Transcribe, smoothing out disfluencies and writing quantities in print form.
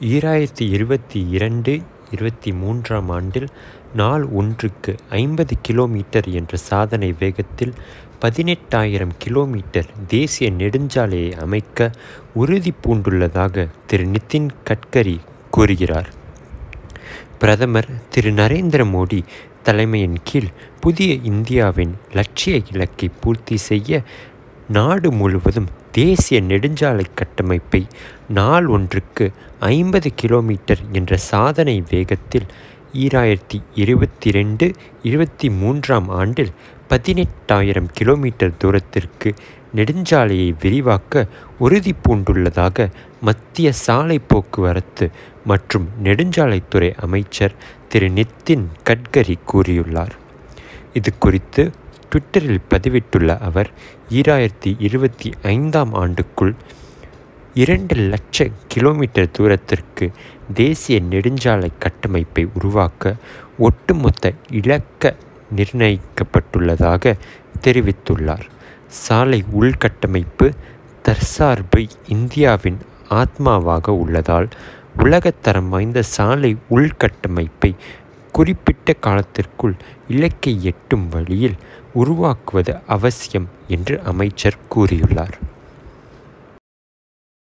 2022-23ஆம் ஆண்டில் நாள் ஒன்றுக்கு 50 கிலோமீட்டர் என்ற சாதனை வேகத்தில் 18,000 கிலோமீட்டர் தேசிய நெடுஞ்சாலையை அமைக்க உறுதி பூண்டுள்ளதாக திரு நிதின் கட்கரி கூறுகிறார். பிரதமர் திரு நரேந்திர மோடி தலைமையின் கீழ் புதிய இந்தியாவின் லட்சிய இலக்கை பூர்த்தி செய்ய நாடு முழுவதும் தேசிய நெடுஞ்சாலை கட்டமைப்பை நாள் ஒன்றுக்கு 50 கிலோமீட்டர் என்ற சாதனை வேகத்தில் 2022-23ஆம் ஆண்டில் 18,000 கிலோமீட்டர் தூரத்திற்கு நெடுஞ்சாலையை விரிவாக்க உறுதி பூண்டுள்ளதாக மத்திய சாலை போக்குவரத்து மற்றும் நெடுஞ்சாலைத்துறை அமைச்சர் திரு நிதின் கட்கரி கூறியுள்ளார். இது குறித்து ட்விட்டரில் பதிவிட்டுள்ள அவர் 2025ஆம் ஆண்டுக்குள் 2 லட்சம் கிலோமீட்டர் தூரத்திற்கு தேசிய நெடுஞ்சாலை கட்டமைப்பை உருவாக்க ஒட்டுமொத்த இலக்க நிர்ணயிக்கப்பட்டுள்ளதாக தெரிவித்துள்ளார். சாலை உள்கட்டமைப்பு தற்சார்பு இந்தியாவின் ஆத்மாவாக உள்ளதால் உலகத்தரம் வாய்ந்த சாலை உள்கட்டமைப்பை குறிப்பிட்ட காலத்திற்குள் இலக்கை எட்டும் வழியில் உருவாக்குவது அவசியம் என்று அமைச்சர் கூறியுள்ளார்.